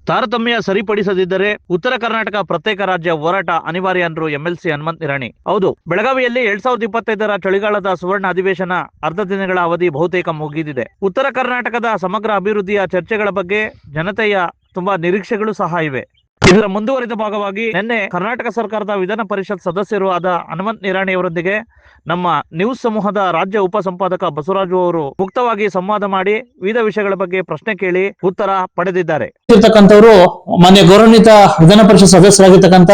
ತಾರತಮ್ಯ ಸರಿಪಡಿಸದಿದ್ದರೆ ಉತ್ತರ ಕರ್ನಾಟಕ ಪ್ರತ್ಯೇಕ ರಾಜ್ಯ ಹೋರಾಟ ಅನಿವಾರ್ಯ ಅಂದ್ರು ಎಂಎಲ್ಸಿ ಹನುಮಂತ್ ನಿರಾಣಿ. ಹೌದು, ಬೆಳಗಾವಿಯಲ್ಲಿ 2025ರ ಚಳಿಗಾಲದ ಸುವರ್ಣ ಅಧಿವೇಶನ ಅರ್ಧ ದಿನಗಳ ಅವಧಿ ಬಹುತೇಕ ಮುಗಿದಿದೆ. ಉತ್ತರ ಕರ್ನಾಟಕದ ಸಮಗ್ರ ಅಭಿವೃದ್ಧಿಯ ಚರ್ಚೆಗಳ ಬಗ್ಗೆ ಜನತೆಯ ತುಂಬಾ ನಿರೀಕ್ಷೆಗಳು ಸಹ ಇವೆ. ಇದರ ಮುಂದುವರಿದ ಭಾಗವಾಗಿ ನಿನ್ನೆ ಕರ್ನಾಟಕ ಸರ್ಕಾರದ ವಿಧಾನ ಪರಿಷತ್ ಸದಸ್ಯರು ಆದ ಹನುಮಂತ್ ನಿರಾಣಿ ಅವರೊಂದಿಗೆ ನಮ್ಮ ನ್ಯೂಸ್ ಸಮೂಹದ ರಾಜ್ಯ ಉಪಸಂಪಾದಕ ಬಸವರಾಜು ಅವರು ಮುಕ್ತವಾಗಿ ಸಂವಾದ ಮಾಡಿ ವಿವಿಧ ವಿಷಯಗಳ ಬಗ್ಗೆ ಪ್ರಶ್ನೆ ಕೇಳಿ ಉತ್ತರ ಪಡೆದಿದ್ದಾರೆ. ಮಾನ್ಯ ಗೌರವಾನ್ವಿತ ವಿಧಾನ ಪರಿಷತ್ ಸದಸ್ಯರಾಗಿರ್ತಕ್ಕಂಥ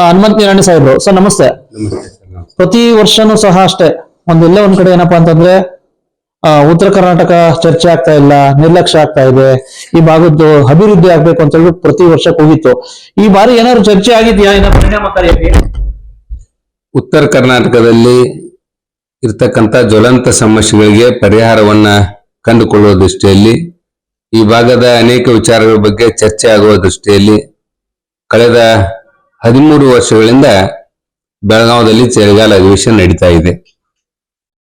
ಹನುಮಂತ್ ನಿರಾಣಿ ಸಾಹೇಬರು, ಸರ್ ನಮಸ್ತೆ. ಪ್ರತಿ ವರ್ಷನೂ ಸಹ ಅಷ್ಟೇ ಒಂದೆಲ್ಲ ಒಂದ್ ಕಡೆ ಏನಪ್ಪಾ ಅಂತಂದ್ರೆ ಉತ್ತರ ಕರ್ನಾಟಕ ಚರ್ಚೆ ಆಗ್ತಾ ಇಲ್ಲ, ನಿರ್ಲಕ್ಷ್ಯ ಆಗ್ತಾ ಇದೆ, ಈ ಭಾಗದ್ದು ಅಭಿವೃದ್ಧಿ ಆಗ್ಬೇಕು ಅಂತ ಹೇಳಿ ಪ್ರತಿ ವರ್ಷಕ್ಕೆ ಹೋಗಿತ್ತು. ಈ ಬಾರಿ ಏನಾದ್ರು ಚರ್ಚೆ ಆಗಿದೆಯಾ ಪರಿಣಾಮಕಾರಿಯಾಗಿ? ಉತ್ತರ ಕರ್ನಾಟಕದಲ್ಲಿ ಇರ್ತಕ್ಕಂಥ ಜ್ವಲಂತ ಸಮಸ್ಯೆಗಳಿಗೆ ಪರಿಹಾರವನ್ನ ಕಂಡುಕೊಳ್ಳುವ ದೃಷ್ಟಿಯಲ್ಲಿ ಈ ಭಾಗದ ಅನೇಕ ವಿಚಾರಗಳ ಬಗ್ಗೆ ಚರ್ಚೆ ಆಗುವ ದೃಷ್ಟಿಯಲ್ಲಿ ಕಳೆದ 13 ವರ್ಷಗಳಿಂದ ಬೆಳಗಾವದಲ್ಲಿ ಚಳಿಗಾಲ ಅಧಿವೇಶನ ನಡೀತಾ ಇದೆ.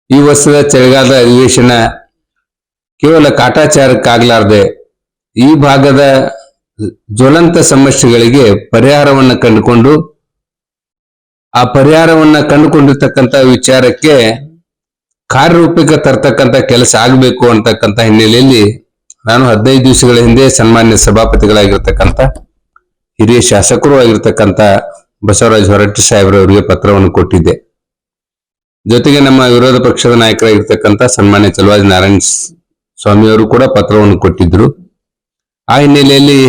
ಈ ವರ್ಷದ ಚಳಿಗಾಲದ ಅಧಿವೇಶನ ಕೇವಲ ಕಾಟಾಚಾರಕ್ಕಾಗಲಾರದೆ ಈ ಭಾಗದ ಜ್ವಲಂತ ಸಮಸ್ಯೆಗಳಿಗೆ ಪರಿಹಾರವನ್ನ ಕಂಡುಕೊಂಡು ಆ ಪರಿಹಾರವನ್ನ ಕಂಡುಕೊಂಡಿರ್ತಕ್ಕಂಥ ವಿಚಾರಕ್ಕೆ ಕಾರ್ಯರೂಪಕ್ಕೆ ತರ್ತಕ್ಕಂಥ ಕೆಲಸ ಆಗಬೇಕು ಅಂತಕ್ಕಂಥ ಹಿನ್ನೆಲೆಯಲ್ಲಿ ನಾನು 15 ದಿವಸಗಳ ಹಿಂದೆ ಸನ್ಮಾನ್ಯ ಸಭಾಪತಿಗಳಾಗಿರ್ತಕ್ಕಂಥ ಹಿರಿಯ ಶಾಸಕರು ಆಗಿರ್ತಕ್ಕಂಥ ಬಸವರಾಜ ಹೊರಟ್ಟಿ ಸಾಹೇಬ್ರವರಿಗೆ ಪತ್ರವನ್ನು ಕೊಟ್ಟಿದ್ದೆ. ಜೊತೆಗೆ ನಮ್ಮ ವಿರೋಧ ಪಕ್ಷದ ನಾಯಕರಾಗಿರ್ತಕ್ಕಂಥ ಸನ್ಮಾನ್ಯ ಚಲುವಾದಿ ನಾರಾಯಣ ಸ್ವಾಮಿಯವರು ಕೂಡ ಪತ್ರವನ್ನು ಕೊಟ್ಟಿದ್ರು. ಆ ಹಿನ್ನೆಲೆಯಲ್ಲಿ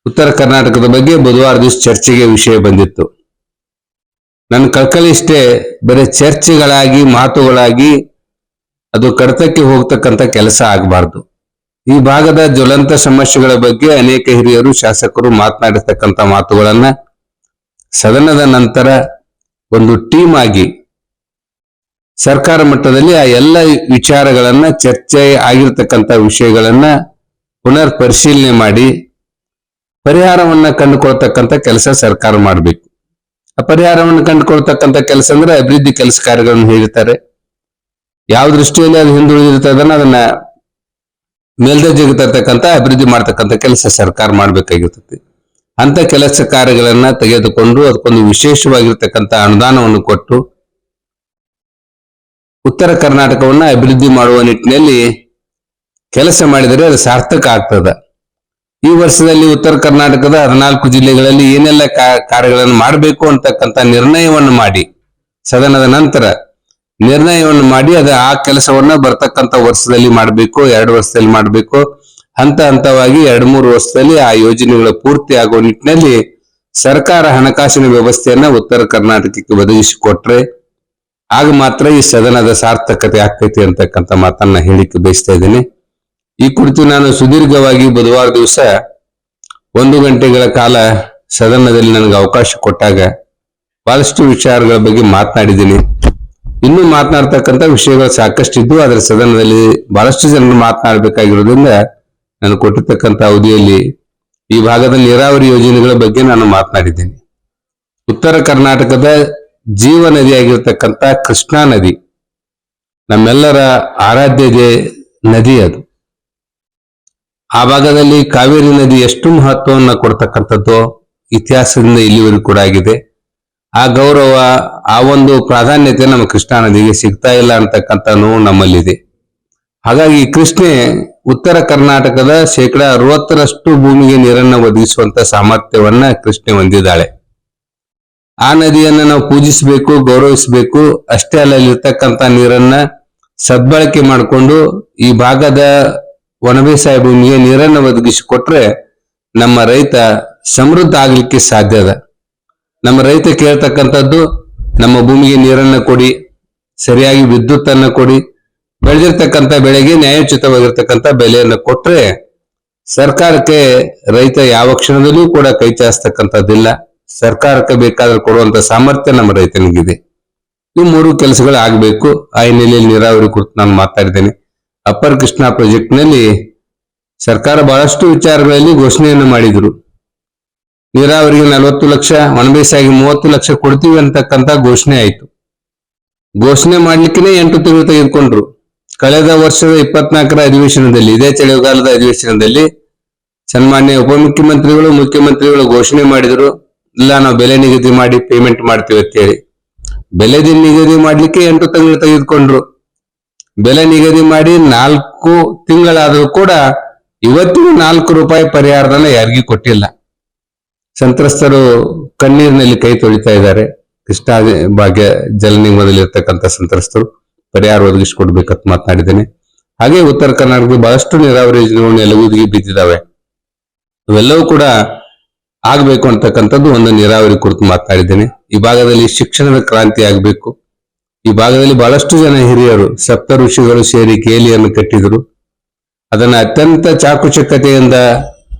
ಉತ್ತರ ಕರ್ನಾಟಕದ ಬಗ್ಗೆ ಬುಧವಾರ ದಿವಸ ಚರ್ಚೆಗೆ ವಿಷಯ ಬಂದಿತ್ತು. ನನ್ನ ಕಳಕಳಿ ಇಷ್ಟೇ, ಬರೀ ಚರ್ಚೆಗಳಾಗಿ ಮಾತುಗಳಾಗಿ ಅದು ಕಡತಕ್ಕೆ ಹೋಗ್ತಕ್ಕಂಥ ಕೆಲಸ ಆಗಬಾರ್ದು. ಈ ಭಾಗದ ಜ್ವಲಂತ ಸಮಸ್ಯೆಗಳ ಬಗ್ಗೆ ಅನೇಕ ಹಿರಿಯರು ಶಾಸಕರು ಮಾತನಾಡಿರ್ತಕ್ಕಂಥ ಮಾತುಗಳನ್ನ ಸದನದ ನಂತರ ಒಂದು ಟೀಮ್ ಆಗಿ ಸರ್ಕಾರ ಮಟ್ಟದಲ್ಲಿ ಆ ಎಲ್ಲ ವಿಚಾರಗಳನ್ನ ಚರ್ಚೆ ಆಗಿರ್ತಕ್ಕಂಥ ವಿಷಯಗಳನ್ನ ಪುನರ್ ಪರಿಶೀಲನೆ ಮಾಡಿ ಪರಿಹಾರವನ್ನ ಕಂಡುಕೊಳ್ತಕ್ಕಂಥ ಕೆಲಸ ಸರ್ಕಾರ ಮಾಡಬೇಕು. ಆ ಪರಿಹಾರವನ್ನು ಕಂಡುಕೊಳ್ತಕ್ಕಂಥ ಕೆಲಸ ಅಂದ್ರೆ ಅಭಿವೃದ್ಧಿ ಕೆಲಸ ಕಾರ್ಯಗಳನ್ನು ಹೇಳಿರ್ತಾರೆ. ಯಾವ ದೃಷ್ಟಿಯಲ್ಲಿ ಅದು ಹಿಂದುಳಿದಿರ್ತದನ್ನ ಅದನ್ನ ಮೇಲ್ದರ್ಜೆಗೆ ತರ್ತಕ್ಕಂಥ ಅಭಿವೃದ್ಧಿ ಮಾಡ್ತಕ್ಕಂಥ ಕೆಲಸ ಸರ್ಕಾರ ಮಾಡ್ಬೇಕಾಗಿರ್ತದೆ. ಅಂತ ಕೆಲಸ ಕಾರ್ಯಗಳನ್ನ ತೆಗೆದುಕೊಂಡು ಅದಕ್ಕೊಂದು ವಿಶೇಷವಾಗಿರ್ತಕ್ಕಂಥ ಅನುದಾನವನ್ನು ಕೊಟ್ಟು ಉತ್ತರ ಕರ್ನಾಟಕವನ್ನ ಅಭಿವೃದ್ಧಿ ಮಾಡುವ ನಿಟ್ಟಿನಲ್ಲಿ ಕೆಲಸ ಮಾಡಿದರೆ ಅದು ಸಾರ್ಥಕ ಆಗ್ತದ. ಈ ವರ್ಷದಲ್ಲಿ ಉತ್ತರ ಕರ್ನಾಟಕದ 14 ಜಿಲ್ಲೆಗಳಲ್ಲಿ ಏನೆಲ್ಲ ಕಾರ್ಯಗಳನ್ನು ಮಾಡಬೇಕು ಅಂತಕ್ಕಂಥ ನಿರ್ಣಯವನ್ನು ಮಾಡಿ ಸದನದ ನಂತರ ನಿರ್ಣಯವನ್ನು ಮಾಡಿ ಆ ಕೆಲಸವನ್ನ ಬರ್ತಕ್ಕಂಥ ವರ್ಷದಲ್ಲಿ ಮಾಡಬೇಕು, 2 ವರ್ಷದಲ್ಲಿ ಮಾಡಬೇಕು, ಹಂತ ಹಂತವಾಗಿ 2-3 ವರ್ಷದಲ್ಲಿ ಆ ಯೋಜನೆಗಳ ಪೂರ್ತಿ ಆಗುವ ನಿಟ್ಟಿನಲ್ಲಿ ಸರ್ಕಾರ ಹಣಕಾಸಿನ ವ್ಯವಸ್ಥೆಯನ್ನ ಉತ್ತರ ಕರ್ನಾಟಕಕ್ಕೆ ಒದಗಿಸಿಕೊಟ್ರೆ ಆಗ ಮಾತ್ರ ಈ ಸದನದ ಸಾರ್ಥಕತೆ ಆಗ್ತೈತಿ ಅಂತಕ್ಕಂಥ ಮಾತನ್ನ ಹೇಳಿಕ್ಕೆ ಬಯಸ್ತಾ ಇದ್ದೇನೆ. ಈ ಕುರಿತು ನಾನು ಸುದೀರ್ಘವಾಗಿ ಬುಧವಾರ ದಿವಸ 1 ಗಂಟೆಗಳ ಕಾಲ ಸದನದಲ್ಲಿ ನನಗೆ ಅವಕಾಶ ಕೊಟ್ಟಾಗ ಬಹಳಷ್ಟು ವಿಚಾರಗಳ ಬಗ್ಗೆ ಮಾತನಾಡಿದ್ದೀನಿ. ಇನ್ನೂ ಮಾತನಾಡ್ತಕ್ಕಂಥ ವಿಷಯಗಳು ಸಾಕಷ್ಟು ಇದ್ದು ಅದರ ಸದನದಲ್ಲಿ ಬಹಳಷ್ಟು ಜನರು ಮಾತನಾಡಬೇಕಾಗಿರೋದ್ರಿಂದ ನಾನು ಕೊಟ್ಟಿರ್ತಕ್ಕಂಥ ಅವಧಿಯಲ್ಲಿ ಈ ಭಾಗದ ನೀರಾವರಿ ಯೋಜನೆಗಳ ಬಗ್ಗೆ ನಾನು ಮಾತನಾಡಿದ್ದೇನೆ. ಉತ್ತರ ಕರ್ನಾಟಕದ ಜೀವ ನದಿಯಾಗಿರ್ತಕ್ಕಂಥ ಕೃಷ್ಣಾ ನದಿ ನಮ್ಮೆಲ್ಲರ ಆರಾಧ್ಯ ನದಿ. ಅದು ಆ ಭಾಗದಲ್ಲಿ ಕಾವೇರಿ ನದಿ ಎಷ್ಟು ಮಹತ್ವವನ್ನ ಕೊಡ್ತಕ್ಕಂಥದ್ದು ಇತಿಹಾಸದಿಂದ ಇಲ್ಲಿವರೆಗೂ ಕೂಡ ಆಗಿದೆ. ಆ ಗೌರವ, ಆ ಒಂದು ಪ್ರಾಧಾನ್ಯತೆ ನಮ್ಮ ಕೃಷ್ಣಾ ನದಿಗೆ ಸಿಗ್ತಾ ಇಲ್ಲ ಅಂತಕ್ಕಂಥ ನೋವು ನಮ್ಮಲ್ಲಿದೆ. ಹಾಗಾಗಿ ಕೃಷ್ಣೆ ಉತ್ತರ ಕರ್ನಾಟಕದ 60% ಭೂಮಿಗೆ ನೀರನ್ನು ಒದಗಿಸುವಂತ ಸಾಮರ್ಥ್ಯವನ್ನ ಕೃಷ್ಣೆ ಹೊಂದಿದ್ದಾಳೆ. ಆ ನದಿಯನ್ನ ನಾವು ಪೂಜಿಸಬೇಕು, ಗೌರವಿಸಬೇಕು. ಅಷ್ಟೇ ಅಲ್ಲ, ಇರ್ತಕ್ಕಂಥ ನೀರನ್ನ ಸದ್ಬಳಕೆ ಮಾಡಿಕೊಂಡು ಈ ಭಾಗದ ಒಣಬೇಸಾಯ ಭೂಮಿಗೆ ನೀರನ್ನು ಒದಗಿಸಿಕೊಟ್ರೆ ನಮ್ಮ ರೈತ ಸಮೃದ್ಧ ಆಗ್ಲಿಕ್ಕೆ ಸಾಧ್ಯ ಅದ. ನಮ್ಮ ರೈತ ಕೇಳ್ತಕ್ಕಂಥದ್ದು ನಮ್ಮ ಭೂಮಿಗೆ ನೀರನ್ನ ಕೊಡಿ, ಸರಿಯಾಗಿ ವಿದ್ಯುತ್ ಅನ್ನ ಕೊಡಿ, ಬೆಳೆದಿರ್ತಕ್ಕಂಥ ಬೆಳೆಗೆ ನ್ಯಾಯೋಚಿತವಾಗಿರ್ತಕ್ಕಂಥ ಬೆಲೆಯನ್ನು ಕೊಟ್ರೆ ಸರ್ಕಾರಕ್ಕೆ ರೈತ ಯಾವ ಕ್ಷಣದಲ್ಲೂ ಕೂಡ ಕೈ ಚಾಚತಕ್ಕಂಥದ್ದಿಲ್ಲ. ಸರ್ಕಾರಕ್ಕೆ ಬೇಕಾದ್ರೆ ಕೊಡುವಂತ ಸಾಮರ್ಥ್ಯ ನಮ್ಮ ರೈತನಿಗಿದೆ. ಈ 3 ಕೆಲಸಗಳು ಆಗ್ಬೇಕು. ಆ ಹಿನ್ನೆಲೆಯಲ್ಲಿ ನೀರಾವರಿ ಕುರಿತು ನಾನು ಮಾತಾಡಿದ್ದೇನೆ. ಅಪ್ಪರ್ ಕೃಷ್ಣಾ ಪ್ರಾಜೆಕ್ಟ್ ನಲ್ಲಿ ಸರ್ಕಾರ ಬಹಳಷ್ಟು ವಿಚಾರಗಳಲ್ಲಿ ಘೋಷಣೆಯನ್ನು ಮಾಡಿದ್ರು. ನೀರಾವರಿಗೆ 40 ಲಕ್ಷ, ಒಣಬೇಸಾಯಿಗೆ 30 ಲಕ್ಷ ಕೊಡ್ತೀವಿ ಅಂತಕ್ಕಂಥ ಘೋಷಣೆ ಆಯ್ತು. ಘೋಷಣೆ ಮಾಡ್ಲಿಕ್ಕೆ 8 ತಿಂಗಳು ತೆಗೆದುಕೊಂಡ್ರು. ಕಳೆದ ವರ್ಷದ 24ರ ಅಧಿವೇಶನದಲ್ಲಿ, ಇದೇ ಚಳಿಗಾಲದ ಅಧಿವೇಶನದಲ್ಲಿ ಸನ್ಮಾನ್ಯ ಉಪಮುಖ್ಯಮಂತ್ರಿಗಳು ಮುಖ್ಯಮಂತ್ರಿಗಳು ಘೋಷಣೆ ಮಾಡಿದ್ರು, ಇಲ್ಲ ನಾವು ಬೆಲೆ ನಿಗದಿ ಮಾಡಿ ಪೇಮೆಂಟ್ ಮಾಡ್ತೀವಿ ಅಂತೇಳಿ. ಬೆಲೆ ನಿಗದಿ ಮಾಡ್ಲಿಕ್ಕೆ 8 ತಿಂಗಳು ತೆಗೆದುಕೊಂಡ್ರು. ಬೆಲೆ ನಿಗದಿ ಮಾಡಿ 4 ತಿಂಗಳಾದ್ರೂ ಕೂಡ ಇವತ್ತಿಗೂ 4 ರೂಪಾಯಿ ಪರಿಹಾರಧನ ಯಾರಿಗೂ ಕೊಟ್ಟಿಲ್ಲ. ಸಂತ್ರಸ್ತರು ಕಣ್ಣೀರಿನಲ್ಲಿ ಕೈ ತೊಳಿತಾ ಇದ್ದಾರೆ. ಕೃಷ್ಣಾ ಭಾಗ್ಯ ಜಲ ನಿಗಮದಲ್ಲಿರ್ತಕ್ಕಂಥ ಸಂತ್ರಸ್ತರು ಪರಿಹಾರ ಒದಗಿಸಿಕೊಡ್ಬೇಕಂತ ಮಾತನಾಡಿದ್ದೇನೆ. ಹಾಗೆ ಉತ್ತರ ಕರ್ನಾಟಕದ ಬಹಳಷ್ಟು ನೀರಾವರಿ ಯೋಜನೆಗಳು ನೆಲಗುದಿಗೆ ಬಿದ್ದಿದ್ದಾವೆ. ಇವೆಲ್ಲವೂ ಕೂಡ ಆಗ್ಬೇಕು ಅಂತಕ್ಕಂಥದ್ದು ಒಂದು ನೀರಾವರಿ ಕುರಿತು ಮಾತನಾಡಿದ್ದೇನೆ. ಈ ಭಾಗದಲ್ಲಿ ಶಿಕ್ಷಣದ ಕ್ರಾಂತಿ ಆಗ್ಬೇಕು. ಈ ಭಾಗದಲ್ಲಿ ಬಹಳಷ್ಟು ಜನ ಹಿರಿಯರು ಸಪ್ತ ಋಷಿಗಳು ಸೇರಿ ಕೇಲಿಯನ್ನು ಕಟ್ಟಿದ್ರು. ಅದನ್ನ ಅತ್ಯಂತ ಚಾಕುಚಕ್ಯತೆಯಿಂದ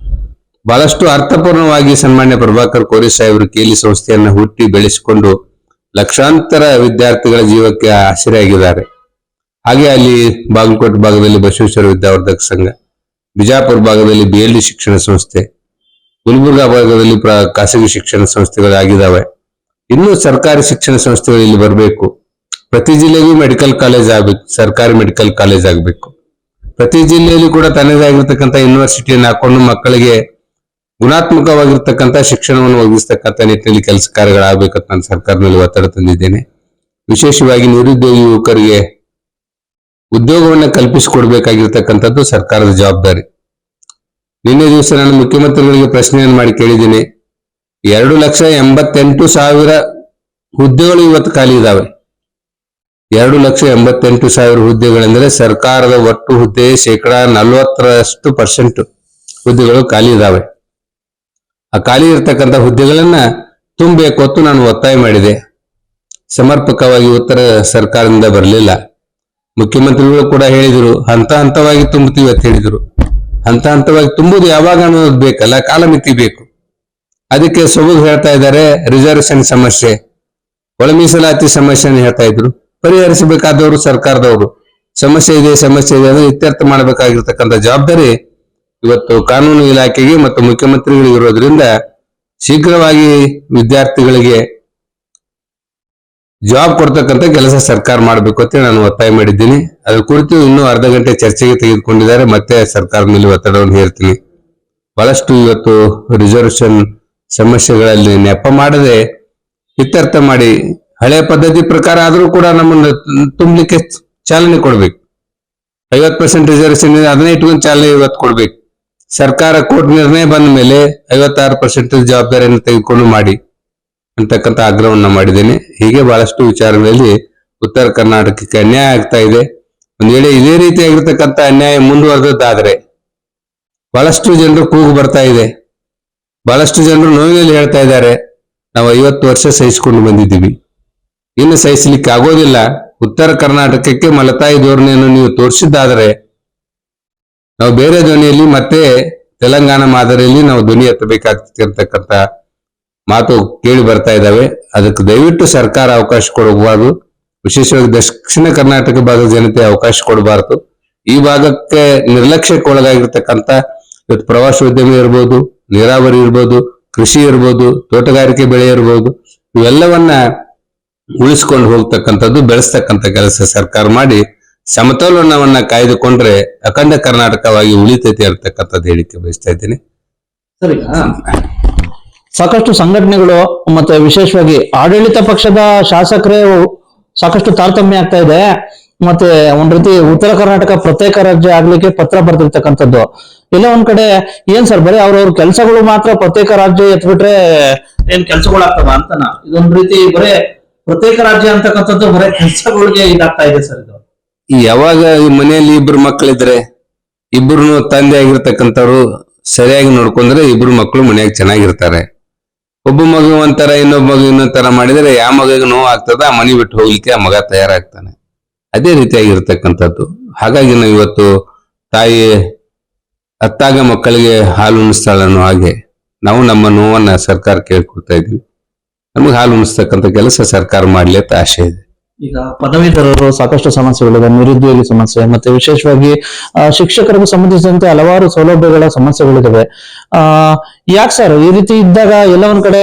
ಬಹಳಷ್ಟು ಅರ್ಥಪೂರ್ಣವಾಗಿ ಸನ್ಮಾನ್ಯ ಪ್ರಭಾಕರ್ ಕೋರೆ ಸಾಹೇಬರು ಕೇಲಿ ಸಂಸ್ಥೆಯನ್ನ ಹುಟ್ಟಿ ಬೆಳೆಸಿಕೊಂಡು ಲಕ್ಷಾಂತರ ವಿದ್ಯಾರ್ಥಿಗಳ ಜೀವಕ್ಕೆ ಆಸರೆಯಾಗಿದ್ದಾರೆ. ಹಾಗೆ ಅಲ್ಲಿ ಬಾಗಲಕೋಟೆ ಭಾಗದಲ್ಲಿ ಬಸವೇಶ್ವರ ವಿದ್ಯಾವರ್ಧಕ ಸಂಘ, ಬಿಜಾಪುರ ಭಾಗದಲ್ಲಿ BLD ಶಿಕ್ಷಣ ಸಂಸ್ಥೆ, ಗುಲ್ಬರ್ಗಾ ಭಾಗದಲ್ಲಿ ಖಾಸಗಿ ಶಿಕ್ಷಣ ಸಂಸ್ಥೆಗಳಾಗಿದ್ದಾವೆ. ಇನ್ನು ಸರ್ಕಾರಿ ಶಿಕ್ಷಣ ಸಂಸ್ಥೆಗಳು ಇಲ್ಲಿ ಬರಬೇಕು. ಪ್ರತಿ ಜಿಲ್ಲೆಗೂ ಮೆಡಿಕಲ್ ಕಾಲೇಜ್ ಆಗ್ಬೇಕು, ಸರ್ಕಾರಿ ಮೆಡಿಕಲ್ ಕಾಲೇಜ್ ಆಗ್ಬೇಕು. ಪ್ರತಿ ಜಿಲ್ಲೆಯಲ್ಲಿ ಕೂಡ ತನ್ನದೇ ಆಗಿರ್ತಕ್ಕಂಥ ಯೂನಿವರ್ಸಿಟಿಯನ್ನು ಹಾಕೊಂಡು ಮಕ್ಕಳಿಗೆ ಗುಣಾತ್ಮಕವಾಗಿರ್ತಕ್ಕಂಥ ಶಿಕ್ಷಣವನ್ನು ಒದಗಿಸ್ತಕ್ಕಂಥ ನಿಟ್ಟಿನಲ್ಲಿ ಕೆಲಸ ಕಾರ್ಯಗಳಾಗಬೇಕಂತ ನಾನು ಸರ್ಕಾರದಲ್ಲಿ ಒತ್ತಡ ತಂದಿದ್ದೇನೆ. ವಿಶೇಷವಾಗಿ ನಿರುದ್ಯೋಗಿ ಯುವಕರಿಗೆ ಉದ್ಯೋಗವನ್ನು ಕಲ್ಪಿಸಿಕೊಡ್ಬೇಕಾಗಿರ್ತಕ್ಕಂಥದ್ದು ಸರ್ಕಾರದ ಜವಾಬ್ದಾರಿ. ನಿನ್ನೆ ದಿವಸ ನಾನು ಮುಖ್ಯಮಂತ್ರಿಗಳಿಗೆ ಪ್ರಶ್ನೆಯನ್ನು ಮಾಡಿ ಕೇಳಿದ್ದೀನಿ. 2,88,000 ಹುದ್ದೆಗಳು ಇವತ್ತು ಖಾಲಿ ಇದ್ದಾವೆ. 2,88,000 ಹುದ್ದೆಗಳೆಂದರೆ ಸರ್ಕಾರದ ಒಟ್ಟು ಹುದ್ದೆ 40% ಹುದ್ದೆಗಳು ಖಾಲಿ ಇದ್ದಾವೆ. ಆ ಖಾಲಿ ಇರತಕ್ಕಂಥ ಹುದ್ದೆಗಳನ್ನ ತುಂಬಬೇಕು ಅಂತ ನಾನು ಒತ್ತಾಯ ಮಾಡಿದೆ. ಸಮರ್ಪಕವಾಗಿ ಉತ್ತರ ಸರ್ಕಾರದಿಂದ ಬರಲಿಲ್ಲ. ಮುಖ್ಯಮಂತ್ರಿಗಳು ಕೂಡ ಹೇಳಿದ್ರು, ಹಂತ ಹಂತವಾಗಿ ತುಂಬುತ್ತೀವಿ ಅಂತ ಹೇಳಿದ್ರು. ಹಂತ ಹಂತವಾಗಿ ತುಂಬುದು ಯಾವಾಗ ಅನ್ನೋದು ಬೇಕಲ್ಲ, ಕಾಲಮಿತಿ ಬೇಕು. ಅದಕ್ಕೆ ಸೊಬಗು ಹೇಳ್ತಾ ಇದ್ದಾರೆ, ರಿಸರ್ವೇಶನ್ ಸಮಸ್ಯೆ, ಒಳ ಮೀಸಲಾತಿ ಸಮಸ್ಯೆಯನ್ನು ಹೇಳ್ತಾ ಇದ್ರು. ಪರಿಹರಿಸಬೇಕಾದವರು ಸರ್ಕಾರದವರು. ಸಮಸ್ಯೆ ಇದೆ ಅಂದ್ರೆ ಇತ್ಯರ್ಥ ಮಾಡಬೇಕಾಗಿರ್ತಕ್ಕಂಥ ಜವಾಬ್ದಾರಿ ಇವತ್ತು ಕಾನೂನು ಇಲಾಖೆಗೆ ಮತ್ತು ಮುಖ್ಯಮಂತ್ರಿಗಳಿಗೆ ಇರೋದ್ರಿಂದ ಶೀಘ್ರವಾಗಿ ವಿದ್ಯಾರ್ಥಿಗಳಿಗೆ ಜಾಬ್ ಕೊಡ್ತಕ್ಕಂಥ ಕೆಲಸ ಸರ್ಕಾರ ಮಾಡಬೇಕು ಅಂತ ನಾನು ಒತ್ತಾಯ ಮಾಡಿದ್ದೀನಿ. ಅದ್ರ ಕುರಿತು ಇನ್ನೂ ಅರ್ಧ ಗಂಟೆ ಚರ್ಚೆಗೆ ತೆಗೆದುಕೊಂಡಿದ್ದಾರೆ. ಮತ್ತೆ ಸರ್ಕಾರದ ಮೇಲೆ ಒತ್ತಡವನ್ನು ಹೇರ್ತೀನಿ. ಬಹಳಷ್ಟು ಇವತ್ತು ರಿಸರ್ವೇಶನ್ ಸಮಸ್ಯೆಗಳಲ್ಲಿ ನೆಪ ಮಾಡದೆ ಇತ್ಯರ್ಥ ಮಾಡಿ ಹಳೆ ಪದ್ಧತಿ ಪ್ರಕಾರ ಆದ್ರೂ ಕೂಡ ನಮ್ಮನ್ನು ತುಂಬಲಿಕ್ಕೆ ಚಾಲನೆ ಕೊಡ್ಬೇಕು. 50% ರಿಸರ್ವೇಶನ್ ಅದನ್ನೇ ಇಟ್ಕೊಂಡು ಚಾಲನೆ ಇವತ್ತು ಕೊಡ್ಬೇಕು. ಸರ್ಕಾರ ಕೋರ್ಟ್ ನಿರ್ಣಯ ಬಂದ ಮೇಲೆ 56% ಜವಾಬ್ದಾರಿಯನ್ನು ತೆಗೆದುಕೊಂಡು ಮಾಡಿ ಅಂತಕ್ಕಂಥ ಆಗ್ರಹವನ್ನ ಮಾಡಿದ್ದೇನೆ. ಹೀಗೆ ಬಹಳಷ್ಟು ವಿಚಾರಗಳಲ್ಲಿ ಉತ್ತರ ಕರ್ನಾಟಕಕ್ಕೆ ಅನ್ಯಾಯ ಆಗ್ತಾ ಇದೆ. ಒಂದ್ ವೇಳೆ ಇದೇ ರೀತಿಯಾಗಿರ್ತಕ್ಕಂಥ ಅನ್ಯಾಯ ಮುಂದುವರೆದಾದ್ರೆ ಬಹಳಷ್ಟು ಜನರು ಕೂಗು ಬರ್ತಾ ಇದೆ. ಬಹಳಷ್ಟು ಜನರು ನೋವಿನಲ್ಲಿ ಹೇಳ್ತಾ ಇದ್ದಾರೆ, ನಾವು 50 ವರ್ಷ ಸಹಿಸಿಕೊಂಡು ಬಂದಿದ್ದೀವಿ, ಇನ್ನು ಸಹಿಸಲಿಕ್ಕೆ ಆಗೋದಿಲ್ಲ. ಉತ್ತರ ಕರ್ನಾಟಕಕ್ಕೆ ಮಲತಾಯಿ ಧೋರಣೆಯನ್ನು ನೀವು ತೋರಿಸಿದ್ದಾದರೆ ನಾವು ಬೇರೆ ಧ್ವನಿಯಲ್ಲಿ ಮತ್ತೆ ತೆಲಂಗಾಣ ಮಾದರಿಯಲ್ಲಿ ನಾವು ಧ್ವನಿ ಎತ್ತಬೇಕಾಗ್ತದೆ ಅಂತಕ್ಕಂಥ ಮಾತು ಕೇಳಿ ಬರ್ತಾ ಇದ್ದಾವೆ. ಅದಕ್ಕೆ ದಯವಿಟ್ಟು ಸರ್ಕಾರ ಅವಕಾಶ ಕೊಡಬಾರದು. ವಿಶೇಷವಾಗಿ ದಕ್ಷಿಣ ಕರ್ನಾಟಕ ಭಾಗದ ಜನತೆ ಅವಕಾಶ ಕೊಡಬಾರದು. ಈ ಭಾಗಕ್ಕೆ ನಿರ್ಲಕ್ಷ್ಯಕ್ಕೆ ಒಳಗಾಗಿರ್ತಕ್ಕಂಥ ಇವತ್ತು ಪ್ರವಾಸೋದ್ಯಮ ಇರ್ಬೋದು, ನೀರಾವರಿ ಇರ್ಬೋದು, ಕೃಷಿ ಇರ್ಬೋದು, ತೋಟಗಾರಿಕೆ ಬೆಳೆ ಇರ್ಬೋದು, ಇವೆಲ್ಲವನ್ನ ಉಳಿಸ್ಕೊಂಡು ಹೋಗ್ತಕ್ಕಂಥದ್ದು, ಬೆಳೆಸ್ತಕ್ಕಂಥ ಕೆಲಸ ಸರ್ಕಾರ ಮಾಡಿ ಸಮತೋಲನವನ್ನ ಕಾಯ್ದುಕೊಂಡ್ರೆ ಅಖಂಡ ಕರ್ನಾಟಕವಾಗಿ ಉಳಿತೈತೆ ಅಂತಕ್ಕಂಥದ್ದು ಹೇಳಿಕೆ ಬಯಸ್ತಾ ಇದ್ದೀನಿ. ಸರಿ, ಸಾಕಷ್ಟು ಸಂಘಟನೆಗಳು ಮತ್ತೆ ವಿಶೇಷವಾಗಿ ಆಡಳಿತ ಪಕ್ಷದ ಶಾಸಕರೇ ಸಾಕಷ್ಟು ತಾರತಮ್ಯ ಆಗ್ತಾ ಇದೆ. ಮತ್ತೆ ಒಂದ್ ರೀತಿ ಉತ್ತರ ಕರ್ನಾಟಕ ಪ್ರತ್ಯೇಕ ರಾಜ್ಯ ಆಗ್ಲಿಕ್ಕೆ ಪತ್ರ ಬರ್ತಿರ್ತಕ್ಕಂಥದ್ದು. ಎಲ್ಲ ಒಂದ್ ಕಡೆ ಏನ್ ಸರ್, ಬರೀ ಅವ್ರವ್ರ ಕೆಲಸಗಳು ಮಾತ್ರ ಪ್ರತ್ಯೇಕ ರಾಜ್ಯ ಎತ್ಬಿಟ್ರೆ ಏನ್ ಕೆಲ್ಸಗಳಾಗ್ತವ ಅಂತನ? ಇದೊಂದ್ ರೀತಿ ಬರೇ ಪ್ರತ್ಯೇಕ ರಾಜ್ಯ ಅಂತಕ್ಕಂಥದ್ದು ಬರೇ ಕೆಲ್ಸಗಳಿಗೆ ಇದಾಗ್ತಾ ಇದೆ ಸರ್. ಇದು ಯಾವಾಗ ಈ ಮನೆಯಲ್ಲಿ 2 ಮಕ್ಕಳಿದ್ರೆ 2 ತಂದೆ ಆಗಿರ್ತಕ್ಕಂಥವ್ರು ಸರಿಯಾಗಿ ನೋಡ್ಕೊಂಡ್ರೆ 2 ಮಕ್ಕಳು ಮನೆಯಾಗ ಚೆನ್ನಾಗಿರ್ತಾರೆ. ಒಬ್ಬ ಮಗು ಒಂಥರ, ಇನ್ನೊಬ್ಬ ಮಗು ಇನ್ನೊಂಥರ ಮಾಡಿದ್ರೆ ಯಾವ ಮಗಿಗೆ ನೋವು ಆಗ್ತದ, ಆ ಮನೆ ಬಿಟ್ಟು ಹೋಗ್ಲಿಕ್ಕೆ ಆ ಮಗ ತಯಾರಾಗ್ತಾನೆ. ಅದೇ ರೀತಿಯಾಗಿರ್ತಕ್ಕಂಥದ್ದು. ಹಾಗಾಗಿ ನಾವು ಇವತ್ತು ತಾಯಿ ಅತ್ತಾಗ ಮಕ್ಕಳಿಗೆ ಹಾಲು ಉಣಿಸ್ತಾಳನ್ನೋ ಹಾಗೆ ನಾವು ನಮ್ಮ ನೋವನ್ನ ಸರ್ಕಾರ ಕೇಳ್ಕೊಳ್ತಾ ಇದ್ವಿ. ನಮಗೆ ಹಾಲು ಉಣಿಸ್ತಕ್ಕಂಥ ಕೆಲಸ ಸರ್ಕಾರ ಮಾಡ್ಲಿ ಅಂತ ಆಶೆ ಇದೆ. ಈಗ ಪದವೀಧರರು ಸಾಕಷ್ಟು ಸಮಸ್ಯೆಗಳಿದೆ, ನಿರುದ್ಯೋಗಿ ಸಮಸ್ಯೆ, ಮತ್ತೆ ವಿಶೇಷವಾಗಿ ಶಿಕ್ಷಕರಿಗೆ ಸಂಬಂಧಿಸಿದಂತೆ ಹಲವಾರು ಸೌಲಭ್ಯಗಳ ಸಮಸ್ಯೆಗಳಿದಾವೆ. ಯಾಕೆ ಸರ್ ಈ ರೀತಿ ಇದ್ದಾಗ ಎಲ್ಲ ಒಂದ್ ಕಡೆ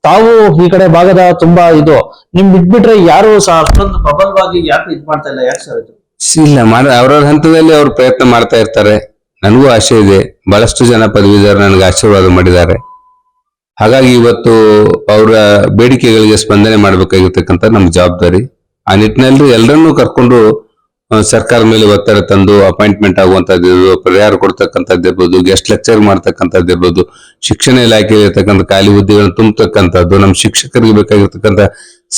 ತಾವು ಈ ಕಡೆ ಭಾಗದ ತುಂಬಾ ಇದು ನಿಮ್ ಬಿಟ್ಬಿಟ್ರೆ ಯಾರು ಅಷ್ಟೊಂದು ಪ್ರಬಲವಾಗಿ ಯಾಕೆ ಇದ್ ಮಾಡ್ತಾ ಇಲ್ಲ? ಯಾಕೆ ಸರ್ ಇದು? ಇಲ್ಲ, ಅವ್ರವ್ರ ಹಂತದಲ್ಲಿ ಅವ್ರು ಪ್ರಯತ್ನ ಮಾಡ್ತಾ ಇರ್ತಾರೆ. ನನಗೂ ಆಸೆ ಇದೆ. ಬಹಳಷ್ಟು ಜನ ಪದವೀಧರ ನನಗೆ ಆಶೀರ್ವಾದ ಮಾಡಿದ್ದಾರೆ. ಹಾಗಾಗಿ ಇವತ್ತು ಅವರ ಬೇಡಿಕೆಗಳಿಗೆ ಸ್ಪಂದನೆ ಮಾಡಬೇಕಾಗಿರ್ತಕ್ಕಂಥ ನಮ್ಮ ಜವಾಬ್ದಾರಿ. ಆ ನಿಟ್ಟಿನಲ್ಲಿ ಎಲ್ಲರನ್ನೂ ಕರ್ಕೊಂಡು ಸರ್ಕಾರ ಮೇಲೆ ಒತ್ತಡ ತಂದು ಅಪಾಯಿಂಟ್ಮೆಂಟ್ ಆಗುವಂತದ್ದು, ಪರಿಹಾರ ಕೊಡ್ತಕ್ಕಂಥದ್ದು ಇರ್ಬೋದು, ಗೆಸ್ಟ್ ಲೆಕ್ಚರ್ ಮಾಡ್ತಕ್ಕಂಥದ್ದು ಇರ್ಬೋದು, ಶಿಕ್ಷಣ ಇಲಾಖೆಯಲ್ಲಿ ಇರ್ತಕ್ಕಂಥ ಖಾಲಿ ಹುದ್ದೆಗಳನ್ನು ತುಂಬತಕ್ಕಂಥದ್ದು, ನಮ್ಮ ಶಿಕ್ಷಕರಿಗೆ ಬೇಕಾಗಿರ್ತಕ್ಕಂಥ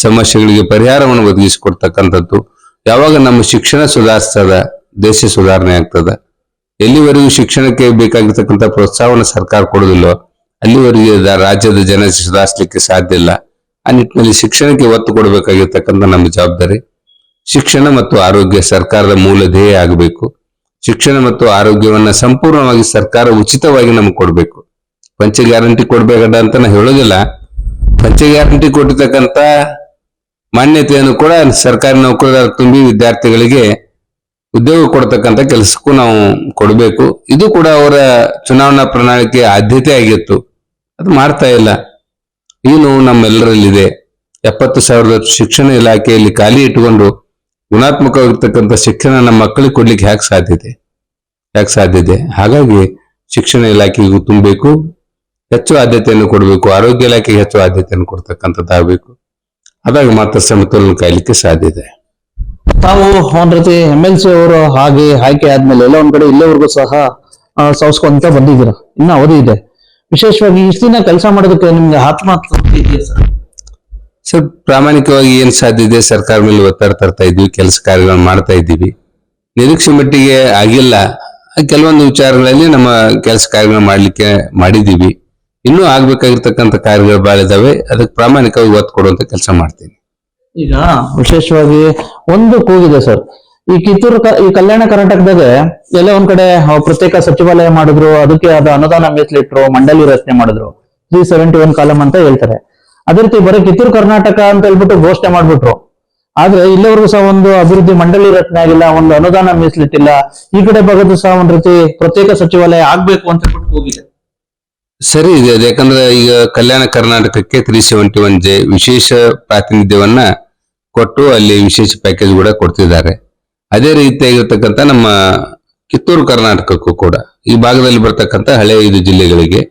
ಸಮಸ್ಯೆಗಳಿಗೆ ಪರಿಹಾರವನ್ನು ಒದಗಿಸಿಕೊಡ್ತಕ್ಕಂಥದ್ದು. ಯಾವಾಗ ನಮ್ಮ ಶಿಕ್ಷಣ ಸುಧಾರಿಸ್ತದ, ದೇಶ ಸುಧಾರಣೆ ಆಗ್ತದ. ಎಲ್ಲಿವರೆಗೂ ಶಿಕ್ಷಣಕ್ಕೆ ಬೇಕಾಗಿರ್ತಕ್ಕಂಥ ಪ್ರೋತ್ಸಾಹವನ್ನು ಸರ್ಕಾರ ಕೊಡುದಿಲ್ಲೋ ಅಲ್ಲಿವರೆಗೆ ರಾಜ್ಯದ ಜನ ಸುಧಾರಿಸಲಿಕ್ಕೆ ಸಾಧ್ಯ ಇಲ್ಲ. ಆ ನಿಟ್ಟಿನಲ್ಲಿ ಶಿಕ್ಷಣಕ್ಕೆ ಒತ್ತು ಕೊಡಬೇಕಾಗಿರ್ತಕ್ಕಂಥ ನಮ್ಮ ಜವಾಬ್ದಾರಿ. ಶಿಕ್ಷಣ ಮತ್ತು ಆರೋಗ್ಯ ಸರ್ಕಾರದ ಮೂಲ ಧ್ಯೇಯ ಆಗಬೇಕು. ಶಿಕ್ಷಣ ಮತ್ತು ಆರೋಗ್ಯವನ್ನ ಸಂಪೂರ್ಣವಾಗಿ ಸರ್ಕಾರ ಉಚಿತವಾಗಿ ನಮ್ಗೆ ಕೊಡ್ಬೇಕು. ಪಂಚ ಗ್ಯಾರಂಟಿ ಕೊಡ್ಬೇಕಂತ ಅಂತ ನಾ ಹೇಳೋದಿಲ್ಲ. ಪಂಚ ಗ್ಯಾರಂಟಿ ಕೊಟ್ಟಿರ್ತಕ್ಕಂಥ ಮಾನ್ಯತೆಯನ್ನು ಕೂಡ ಸರ್ಕಾರಿ ನೌಕರರ ತುಂಬಿ ವಿದ್ಯಾರ್ಥಿಗಳಿಗೆ ಉದ್ಯೋಗ ಕೊಡ್ತಕ್ಕಂಥ ಕೆಲಸಕ್ಕೂ ನಾವು ಕೊಡಬೇಕು. ಇದು ಕೂಡ ಅವರ ಚುನಾವಣಾ ಪ್ರಣಾಳಿಕೆ ಆದ್ಯತೆ ಆಗಿತ್ತು. ಅದು ಮಾಡ್ತಾ ಇಲ್ಲ. ಈ ನೋವು ನಮ್ಮೆಲ್ಲರಲ್ಲಿದೆ. 70,000 ಶಿಕ್ಷಣ ಇಲಾಖೆಯಲ್ಲಿ ಖಾಲಿ ಇಟ್ಟುಕೊಂಡು ಗುಣಾತ್ಮಕವಾಗಿರ್ತಕ್ಕಂಥ ಶಿಕ್ಷಣ ನಮ್ಮ ಮಕ್ಕಳಿಗೆ ಕೊಡ್ಲಿಕ್ಕೆ ಯಾಕೆ ಸಾಧ್ಯತೆ. ಹಾಗಾಗಿ ಶಿಕ್ಷಣ ಇಲಾಖೆಗೂ ತುಂಬಬೇಕು, ಹೆಚ್ಚು ಆದ್ಯತೆಯನ್ನು ಕೊಡಬೇಕು. ಆರೋಗ್ಯ ಇಲಾಖೆಗೆ ಹೆಚ್ಚು ಆದ್ಯತೆಯನ್ನು ಕೊಡ್ತಕ್ಕಂಥದ್ದಾಗಬೇಕು. ಅದಾಗ ಮಾತ್ರ ಸಮತೋಲನ ಕಾಯ್ಲಿಕ್ಕೆ ಸಾಧ್ಯತೆ. ತಾವು ಒಂದ್ ರೀತಿ MLC ಅವರು ಹಾಗೆ ಆಯ್ಕೆ ಆದ್ಮೇಲೆ ಎಲ್ಲ ಒಂದ್ ಕಡೆ ಇಲ್ಲಿವರೆಗೂ ಸಹ ಸವಸ್ಕೊಂತ ಬಂದಿದ್ದೀರಾ, ಇನ್ನು ಅವಧಿ ಇದೆ. ವಿಶೇಷವಾಗಿ ಇಷ್ಟು ದಿನ ಕೆಲಸ ಮಾಡೋದಕ್ಕೆ ನಿಮ್ಗೆ ಆತ್ಮತೃಪ್ತಿ ಇದೆಯಾ ಸರ್? ಸರ್, ಪ್ರಾಮಾಣಿಕವಾಗಿ ಏನ್ ಸಾಧ್ಯ ಇದೆ ಸರ್ಕಾರ ಮೇಲೆ ಒತ್ತಡ ತರ್ತಾ ಇದ್ವಿ, ಕೆಲಸ ಕಾರ್ಯಗಳನ್ನು ಮಾಡ್ತಾ ಇದ್ದೀವಿ. ನಿರೀಕ್ಷೆ ಮಟ್ಟಿಗೆ ಆಗಿಲ್ಲ. ಕೆಲವೊಂದು ವಿಚಾರಗಳಲ್ಲಿ ನಮ್ಮ ಕೆಲಸ ಕಾರ್ಯಗಳನ್ನು ಮಾಡಿದೀವಿ. ಇನ್ನೂ ಆಗ್ಬೇಕಾಗಿರ್ತಕ್ಕಂಥ ಕಾರ್ಯಗಳು ಬಹಳ ಇದಾವೆ. ಅದಕ್ಕೆ ಪ್ರಾಮಾಣಿಕವಾಗಿ ಒತ್ತು ಕೊಡುವಂತ ಕೆಲಸ ಮಾಡ್ತೀನಿ. ಈಗ ವಿಶೇಷವಾಗಿ ಒಂದು ಕೂಗಿದೆ ಸರ್, ಈ ಈ ಕಲ್ಯಾಣ ಕರ್ನಾಟಕದಾಗ ಎಲ್ಲ ಒಂದ್ ಕಡೆ ಪ್ರತ್ಯೇಕ ಸಚಿವಾಲಯ ಮಾಡಿದ್ರು, ಅದಕ್ಕೆ ಅದ ಅನುದಾನ ಮೀಸಲಿಟ್ರು, ಮಂಡಳಿ ರಚನೆ ಮಾಡಿದ್ರು, 371 ಕಾಲಂ ಅಂತ ಹೇಳ್ತಾರೆ. ಅದೇ ರೀತಿ ಬರೀ ಕಿತ್ತೂರು ಕರ್ನಾಟಕ ಅಂತ ಹೇಳ್ಬಿಟ್ಟು ಘೋಷಣೆ ಮಾಡ್ಬಿಟ್ರು. ಆದ್ರೆ ಇಲ್ಲಿವರೆಗೂ ಸಹ ಒಂದು ಅಭಿವೃದ್ಧಿ ಮಂಡಳಿ ರಚನೆ ಆಗಿಲ್ಲ, ಒಂದು ಅನುದಾನ ಮೀಸಲಿಟ್ಟಿಲ್ಲ. ಈ ಕಡೆ ಭಾಗದ್ದು ಸಹ ಒಂದ್ ರೀತಿ ಪ್ರತ್ಯೇಕ ಸಚಿವಾಲಯ ಆಗ್ಬೇಕು ಅಂತ ಹೇಳ್ಬಿಟ್ಟು ಹೋಗಿದೆ. ಸರಿ ಇದೆ ಅದು. ಯಾಕಂದ್ರೆ ಈಗ ಕಲ್ಯಾಣ ಕರ್ನಾಟಕಕ್ಕೆ 371J ವಿಶೇಷ ಪ್ರಾತಿನಿಧ್ಯವನ್ನ ಕೊಟ್ಟು ಅಲ್ಲಿ ವಿಶೇಷ ಪ್ಯಾಕೇಜ್ ಕೂಡ ಕೊಡ್ತಿದ್ದಾರೆ. ಅದೇ ರೀತಿಯಾಗಿರ್ತಕ್ಕಂಥ ನಮ್ಮ ಕಿತ್ತೂರು ಕರ್ನಾಟಕಕ್ಕೂ ಕೂಡ ಈ ಭಾಗದಲ್ಲಿ ಬರ್ತಕ್ಕಂಥ ಹಳೆ 5 ಜಿಲ್ಲೆಗಳಿಗೆ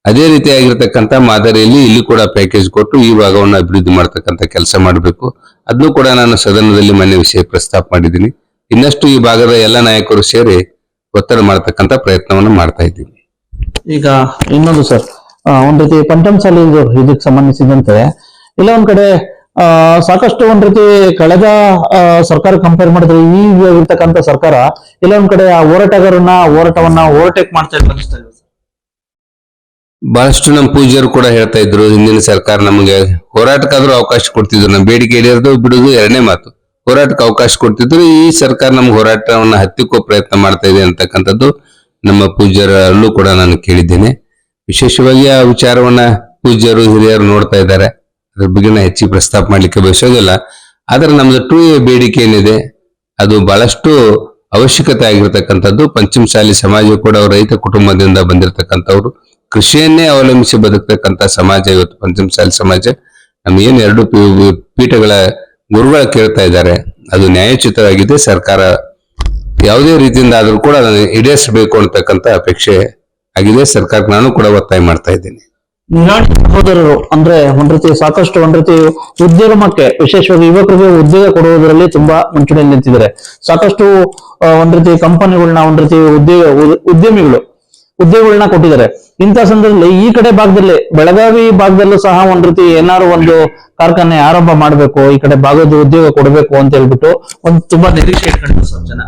ಅದೇ ರೀತಿಯಾಗಿರ್ತಕ್ಕಂಥ ಮಾದರಿಯಲ್ಲಿ ಇಲ್ಲಿ ಕೂಡ ಪ್ಯಾಕೇಜ್ ಕೊಟ್ಟು ಈ ಭಾಗವನ್ನು ಅಭಿವೃದ್ಧಿ ಮಾಡ್ತಕ್ಕಂಥ ಕೆಲಸ ಮಾಡಬೇಕು. ಅದನ್ನು ಕೂಡ ನಾನು ಸದನದಲ್ಲಿ ಮೊನ್ನೆ ವಿಷಯ ಪ್ರಸ್ತಾಪ ಮಾಡಿದ್ದೀನಿ. ಇನ್ನಷ್ಟು ಈ ಭಾಗದ ಎಲ್ಲ ನಾಯಕರು ಸೇರಿ ಒತ್ತಡ ಮಾಡತಕ್ಕಂಥ ಪ್ರಯತ್ನವನ್ನು ಮಾಡ್ತಾ ಇದ್ದೀವಿ. ಈಗ ಇನ್ನೊಂದು ಸರ್, ಒಂದ್ ರೀತಿ ಪಂಚಮಸಾಲಿ ಇದಕ್ಕೆ ಸಂಬಂಧಿಸಿದಂತೆ ಇಲ್ಲ ಒಂದ್ ಕಡೆ ಸಾಕಷ್ಟು ಒಂದ್ ರೀತಿ ಕಳೆದ ಸರ್ಕಾರ ಕಂಪೇರ್ ಮಾಡಿದ್ರೆ ಈಗ ಇರ್ತಕ್ಕಂಥ ಸರ್ಕಾರ ಇಲ್ಲ ಒಂದ್ ಕಡೆ ಆ ಹೋರಾಟವನ್ನ ಓವರ್ಟೇಕ್ ಮಾಡ್ತಾ ಇದೆ. ಬಹಳಷ್ಟು ನಮ್ಮ ಪೂಜ್ಯರು ಕೂಡ ಹೇಳ್ತಾ ಇದ್ರು, ಹಿಂದಿನ ಸರ್ಕಾರ ನಮಗೆ ಹೋರಾಟಕ್ಕಾದ್ರೂ ಅವಕಾಶ ಕೊಡ್ತಿದ್ರು. ನಮ್ಮ ಬೇಡಿಕೆ ಈಡೇರೋದು ಬಿಡುದು ಎರಡನೇ ಮಾತು. ಹೋರಾಟಕ್ಕೆ ಅವಕಾಶ ಕೊಡ್ತಿದ್ರು. ಈ ಸರ್ಕಾರ ನಮ್ಗೆ ಹೋರಾಟವನ್ನ ಹತ್ತಿಕ್ಕೋ ಪ್ರಯತ್ನ ಮಾಡ್ತಾ ಇದೆ ಅಂತಕ್ಕಂಥದ್ದು ನಮ್ಮ ಪೂಜ್ಯರಲ್ಲೂ ಕೂಡ ನಾನು ಕೇಳಿದ್ದೇನೆ. ವಿಶೇಷವಾಗಿ ಆ ವಿಚಾರವನ್ನ ಪೂಜ್ಯರು ಹಿರಿಯರು ನೋಡ್ತಾ ಇದ್ದಾರೆ. ಅದ್ರ ಬಗ್ಗೆ ಹೆಚ್ಚಿಗೆ ಪ್ರಸ್ತಾಪ ಮಾಡ್ಲಿಕ್ಕೆ ಬಯಸೋದಿಲ್ಲ. ಆದ್ರೆ ನಮ್ದು 2A ಬೇಡಿಕೆ ಏನಿದೆ ಅದು ಬಹಳಷ್ಟು ಅವಶ್ಯಕತೆ ಆಗಿರ್ತಕ್ಕಂಥದ್ದು. ಪಂಚಮಸಾಲಿ ಸಮಾಜ ಕೂಡ ರೈತ ಕುಟುಂಬದಿಂದ ಬಂದಿರತಕ್ಕಂಥವ್ರು, ಕೃಷಿಯನ್ನೇ ಅವಲಂಬಿಸಿ ಬದುಕ್ತಕ್ಕಂಥ ಸಮಾಜ ಇವತ್ತು ಪಂಚಮಸಾಲಿ ಸಮಾಜ. ನಮಗೇನು 2 ಪೀಠಗಳ ಗುರುಗಳು ಕೇಳ್ತಾ ಇದ್ದಾರೆ, ಅದು ನ್ಯಾಯೋಚಿತವಾಗಿದೆ. ಸರ್ಕಾರ ಯಾವುದೇ ರೀತಿಯಿಂದ ಆದ್ರೂ ಕೂಡ ಅದನ್ನು ಈಡೇರಿಸಬೇಕು ಅಂತಕ್ಕಂಥ ಅಪೇಕ್ಷೆ ಆಗಿದೆ. ಸರ್ಕಾರಕ್ಕೆ ನಾನು ಕೂಡ ಒತ್ತಾಯ ಮಾಡ್ತಾ ಇದ್ದೇನೆ. ಸಹೋದರರು ಅಂದ್ರೆ ಒಂದ್ ರೀತಿ ಸಾಕಷ್ಟು ಒಂದ್ ರೀತಿ ಉದ್ಯೋಗಕ್ಕೆ ವಿಶೇಷವಾಗಿ ಯುವಕರಿಗೆ ಉದ್ಯೋಗ ಕೊಡುವುದರಲ್ಲಿ ತುಂಬಾ ಮುಂಚೂಣಿಯಲ್ಲಿ ನಿಂತಿದ್ದಾರೆ. ಸಾಕಷ್ಟು ಒಂದ್ ರೀತಿ ಕಂಪನಿಗಳನ್ನ ಒಂದ್ ರೀತಿ ಉದ್ಯೋಗಗಳನ್ನ ಕೊಟ್ಟಿದ್ದಾರೆ. ಇಂಥ ಸಂದರ್ಭದಲ್ಲಿ ಈ ಕಡೆ ಭಾಗದಲ್ಲಿ ಬೆಳಗಾವಿ ಭಾಗದಲ್ಲೂ ಸಹ ಒಂದ್ ರೀತಿ ಏನಾದ್ರು ಒಂದು ಕಾರ್ಖಾನೆ ಆರಂಭ ಮಾಡ್ಬೇಕು, ಈ ಕಡೆ ಭಾಗದ ಉದ್ಯೋಗ ಕೊಡಬೇಕು ಅಂತ ಹೇಳ್ಬಿಟ್ಟು ಒಂದು ತುಂಬಾ ನಿರೀಕ್ಷೆ ಇಟ್ಕೊಂಡು ಸ್ವಲ್ಪ ಜನ.